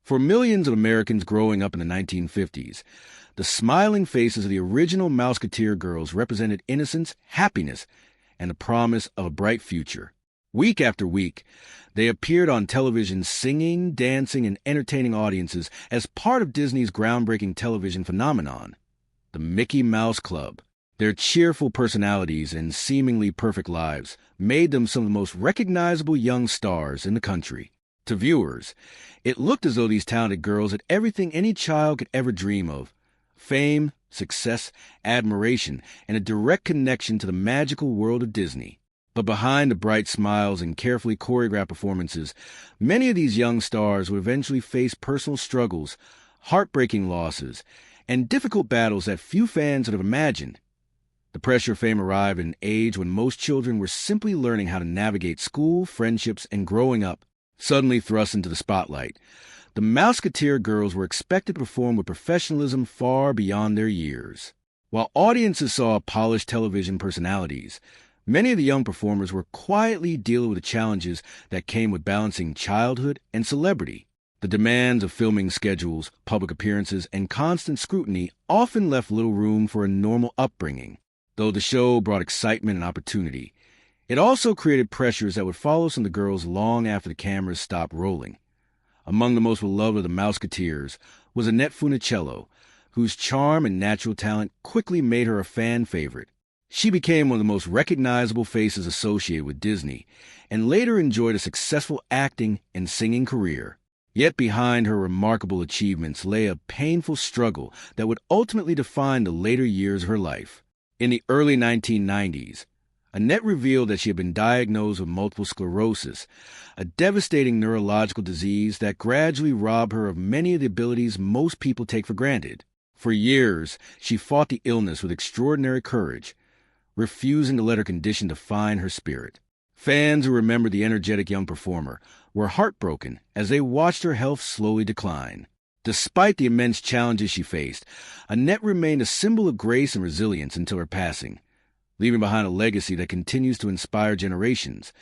For millions of Americans growing up in the 1950s, the smiling faces of the original Mouseketeer girls represented innocence, happiness, and the promise of a bright future. Week after week, they appeared on television singing, dancing, and entertaining audiences as part of Disney's groundbreaking television phenomenon, the Mickey Mouse Club. Their cheerful personalities and seemingly perfect lives made them some of the most recognizable young stars in the country. To viewers, it looked as though these talented girls had everything any child could ever dream of: fame, success, admiration, and a direct connection to the magical world of Disney. But behind the bright smiles and carefully choreographed performances, many of these young stars would eventually face personal struggles, heartbreaking losses, and difficult battles that few fans would have imagined. The pressure of fame arrived at an age when most children were simply learning how to navigate school, friendships, and growing up. Suddenly thrust into the spotlight, the Mouseketeer girls were expected to perform with professionalism far beyond their years. While audiences saw polished television personalities, many of the young performers were quietly dealing with the challenges that came with balancing childhood and celebrity. The demands of filming schedules, public appearances, and constant scrutiny often left little room for a normal upbringing. Though the show brought excitement and opportunity, it also created pressures that would follow some of the girls long after the cameras stopped rolling. Among the most beloved of the Mouseketeers was Annette Funicello, whose charm and natural talent quickly made her a fan favorite. She became one of the most recognizable faces associated with Disney, and later enjoyed a successful acting and singing career. Yet behind her remarkable achievements lay a painful struggle that would ultimately define the later years of her life. In the early 1990s, Annette revealed that she had been diagnosed with multiple sclerosis, a devastating neurological disease that gradually robbed her of many of the abilities most people take for granted. For years, she fought the illness with extraordinary courage, refusing to let her condition define her spirit. Fans who remembered the energetic young performer were heartbroken as they watched her health slowly decline. Despite the immense challenges she faced, Annette remained a symbol of grace and resilience until her passing, leaving behind a legacy that continues to inspire generations.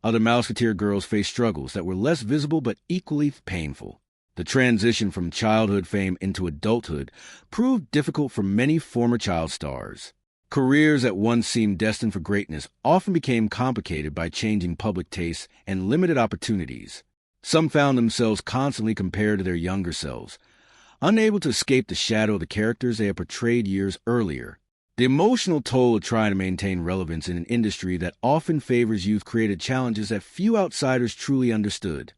Other Mouseketeer girls faced struggles that were less visible but equally painful. The transition from childhood fame into adulthood proved difficult for many former child stars. Careers that once seemed destined for greatness often became complicated by changing public tastes and limited opportunities. Some found themselves constantly compared to their younger selves, unable to escape the shadow of the characters they had portrayed years earlier. The emotional toll of trying to maintain relevance in an industry that often favors youth created challenges that few outsiders truly understood.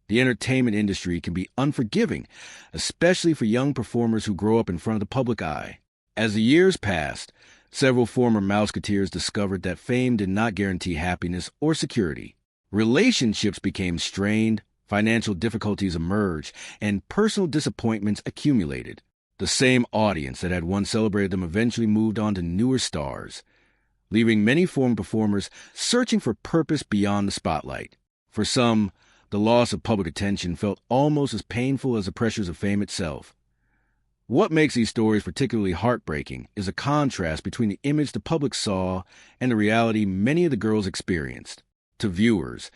The entertainment industry can be unforgiving, especially for young performers who grow up in front of the public eye. As the years passed, several former Mouseketeers discovered that fame did not guarantee happiness or security. Relationships became strained, financial difficulties emerged, and personal disappointments accumulated. The same audience that had once celebrated them eventually moved on to newer stars, leaving many former performers searching for purpose beyond the spotlight. For some, the loss of public attention felt almost as painful as the pressures of fame itself. What makes these stories particularly heartbreaking is a contrast between the image the public saw and the reality many of the girls experienced. To viewers,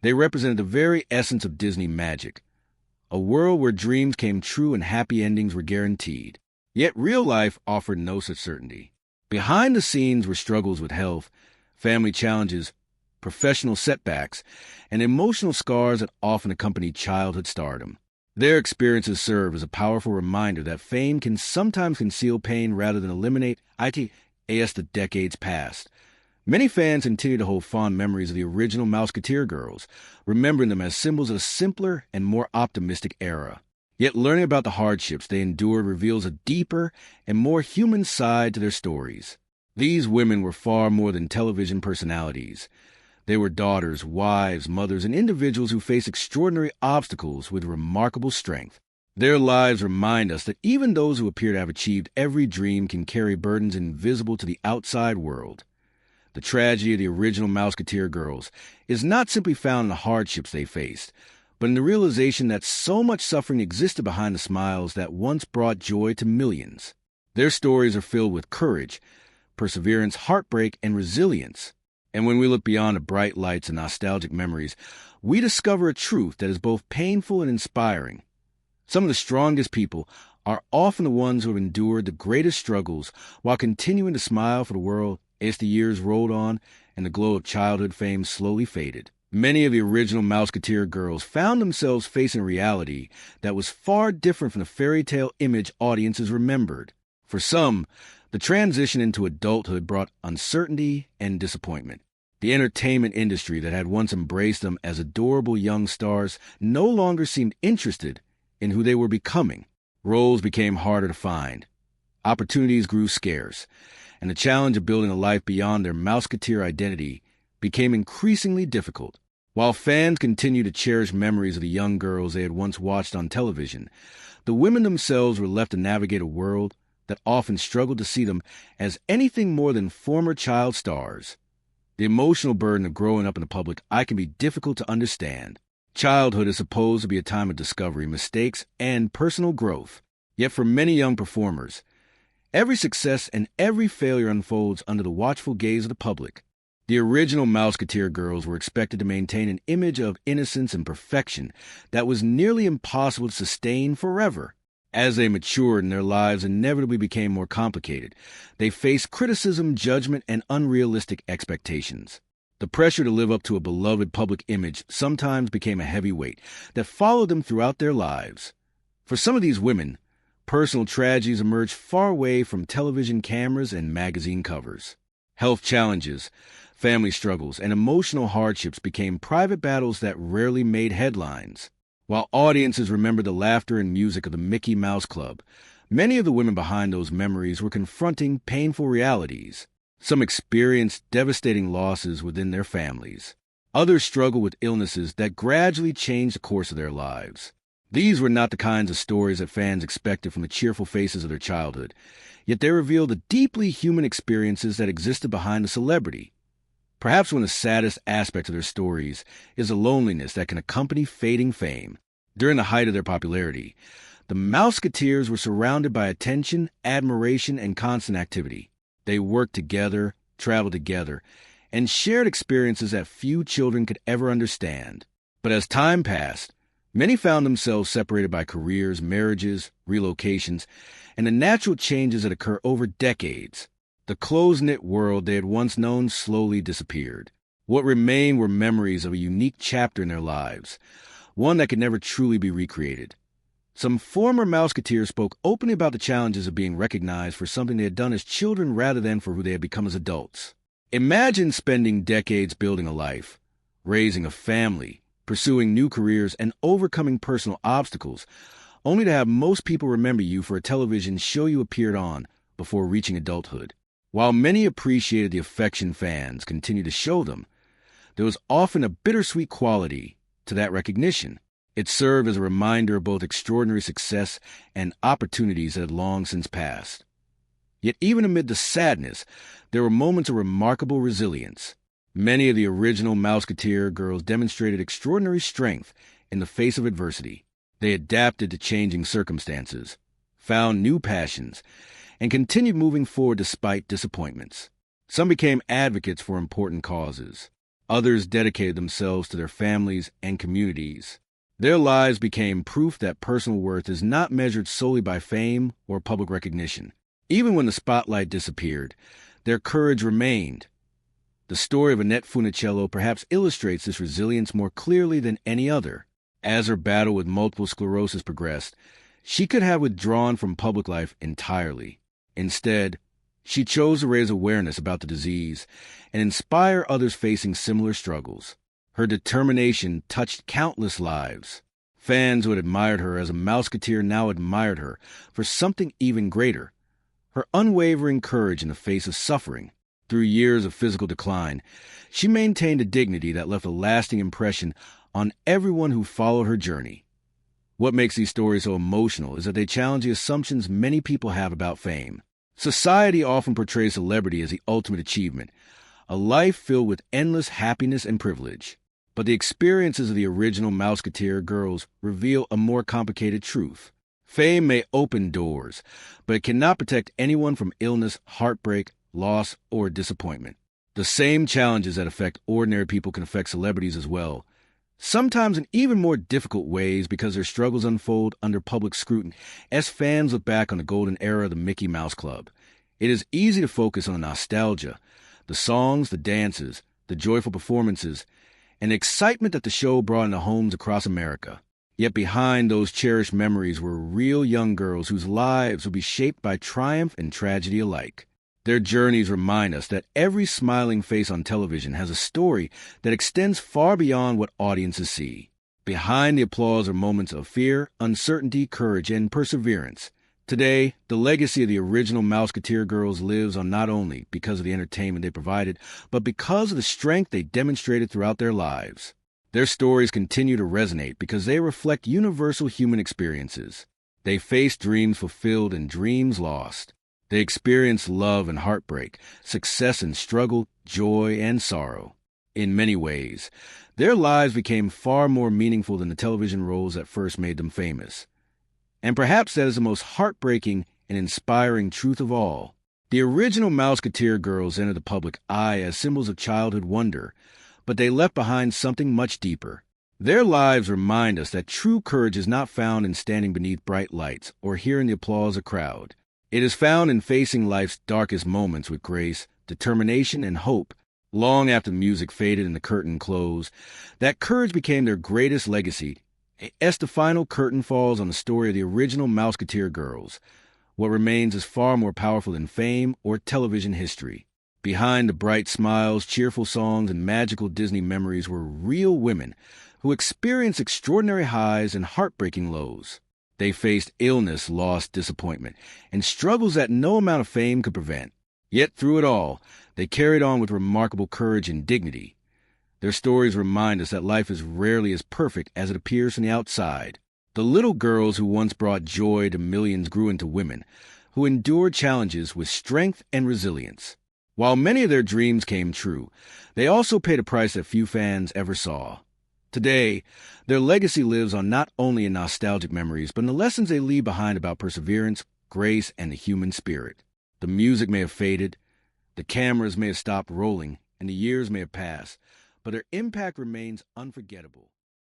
they represented the very essence of Disney magic, a world where dreams came true and happy endings were guaranteed. Yet real life offered no such certainty. Behind the scenes were struggles with health, family challenges, professional setbacks, and emotional scars that often accompanied childhood stardom. Their experiences serve as a powerful reminder that fame can sometimes conceal pain rather than eliminate it as the decades passed. Many fans continue to hold fond memories of the original Mouseketeer girls, remembering them as symbols of a simpler and more optimistic era. Yet learning about the hardships they endured reveals a deeper and more human side to their stories. These women were far more than television personalities. They were daughters, wives, mothers, and individuals who faced extraordinary obstacles with remarkable strength. Their lives remind us that even those who appear to have achieved every dream can carry burdens invisible to the outside world. The tragedy of the original Mouseketeer girls is not simply found in the hardships they faced, but in the realization that so much suffering existed behind the smiles that once brought joy to millions. Their stories are filled with courage, perseverance, heartbreak, and resilience. And when we look beyond the bright lights and nostalgic memories, we discover a truth that is both painful and inspiring. Some of the strongest people are often the ones who have endured the greatest struggles while continuing to smile for the world as the years rolled on and the glow of childhood fame slowly faded. Many of the original Mouseketeer girls found themselves facing a reality that was far different from the fairy tale image audiences remembered. For some, the transition into adulthood brought uncertainty and disappointment. The entertainment industry that had once embraced them as adorable young stars no longer seemed interested in who they were becoming. Roles became harder to find. Opportunities grew scarce, and the challenge of building a life beyond their Mouseketeer identity became increasingly difficult. While fans continued to cherish memories of the young girls they had once watched on television, the women themselves were left to navigate a world that often struggled to see them as anything more than former child stars. The emotional burden of growing up in the public eye can be difficult to understand. Childhood is supposed to be a time of discovery, mistakes, and personal growth. Yet for many young performers, every success and every failure unfolds under the watchful gaze of the public. The original Mouseketeer girls were expected to maintain an image of innocence and perfection that was nearly impossible to sustain forever. As they matured and their lives inevitably became more complicated, they faced criticism, judgment, and unrealistic expectations. The pressure to live up to a beloved public image sometimes became a heavy weight that followed them throughout their lives. For some of these women, personal tragedies emerged far away from television cameras and magazine covers. Health challenges, family struggles, and emotional hardships became private battles that rarely made headlines. While audiences remember the laughter and music of the Mickey Mouse Club, many of the women behind those memories were confronting painful realities. Some experienced devastating losses within their families. Others struggled with illnesses that gradually changed the course of their lives. These were not the kinds of stories that fans expected from the cheerful faces of their childhood, yet they revealed the deeply human experiences that existed behind the celebrity. Perhaps one of the saddest aspects of their stories is the loneliness that can accompany fading fame. During the height of their popularity, the Mouseketeers were surrounded by attention, admiration, and constant activity. They worked together, traveled together, and shared experiences that few children could ever understand. But as time passed, many found themselves separated by careers, marriages, relocations, and the natural changes that occur over decades. The close-knit world they had once known slowly disappeared. What remained were memories of a unique chapter in their lives, one that could never truly be recreated. Some former Mouseketeers spoke openly about the challenges of being recognized for something they had done as children rather than for who they had become as adults. Imagine spending decades building a life, raising a family, pursuing new careers, and overcoming personal obstacles, only to have most people remember you for a television show you appeared on before reaching adulthood. While many appreciated the affection fans continued to show them, there was often a bittersweet quality to that recognition. It served as a reminder of both extraordinary success and opportunities that had long since passed. Yet even amid the sadness, there were moments of remarkable resilience. Many of the original Mouseketeer girls demonstrated extraordinary strength in the face of adversity. They adapted to changing circumstances, found new passions, and continued moving forward despite disappointments. Some became advocates for important causes. Others dedicated themselves to their families and communities. Their lives became proof that personal worth is not measured solely by fame or public recognition. Even when the spotlight disappeared, their courage remained. The story of Annette Funicello perhaps illustrates this resilience more clearly than any other. As her battle with multiple sclerosis progressed, she could have withdrawn from public life entirely. Instead, she chose to raise awareness about the disease and inspire others facing similar struggles. Her determination touched countless lives. Fans who had admired her as a Mouseketeer now admired her for something even greater: her unwavering courage in the face of suffering. Through years of physical decline, she maintained a dignity that left a lasting impression on everyone who followed her journey. What makes these stories so emotional is that they challenge the assumptions many people have about fame. Society often portrays celebrity as the ultimate achievement, a life filled with endless happiness and privilege. But the experiences of the original Mouseketeer girls reveal a more complicated truth. Fame may open doors, but it cannot protect anyone from illness, heartbreak, loss, or disappointment. The same challenges that affect ordinary people can affect celebrities as well. sometimes in even more difficult ways because their struggles unfold under public scrutiny. As fans look back on the golden era of the Mickey Mouse Club, it is easy to focus on the nostalgia, the songs, the dances, the joyful performances, and the excitement that the show brought into homes across America. Yet behind those cherished memories were real young girls whose lives would be shaped by triumph and tragedy alike. Their journeys remind us that every smiling face on television has a story that extends far beyond what audiences see. Behind the applause are moments of fear, uncertainty, courage, and perseverance. Today, the legacy of the original Mouseketeer girls lives on not only because of the entertainment they provided, but because of the strength they demonstrated throughout their lives. Their stories continue to resonate because they reflect universal human experiences. They faced dreams fulfilled and dreams lost. They experienced love and heartbreak, success and struggle, joy and sorrow. In many ways, their lives became far more meaningful than the television roles that first made them famous. And perhaps that is the most heartbreaking and inspiring truth of all. The original Mouseketeer girls entered the public eye as symbols of childhood wonder, but they left behind something much deeper. Their lives remind us that true courage is not found in standing beneath bright lights or hearing the applause of a crowd. It is found in facing life's darkest moments with grace, determination, and hope. Long after the music faded and the curtain closed, that courage became their greatest legacy. As the final curtain falls on the story of the original Mouseketeer girls, what remains is far more powerful than fame or television history. Behind the bright smiles, cheerful songs, and magical Disney memories were real women who experienced extraordinary highs and heartbreaking lows. They faced illness, loss, disappointment, and struggles that no amount of fame could prevent. Yet through it all, they carried on with remarkable courage and dignity. Their stories remind us that life is rarely as perfect as it appears from the outside. The little girls who once brought joy to millions grew into women who endured challenges with strength and resilience. While many of their dreams came true, they also paid a price that few fans ever saw. Today, their legacy lives on not only in nostalgic memories, but in the lessons they leave behind about perseverance, grace, and the human spirit. The music may have faded, the cameras may have stopped rolling, and the years may have passed, but their impact remains unforgettable.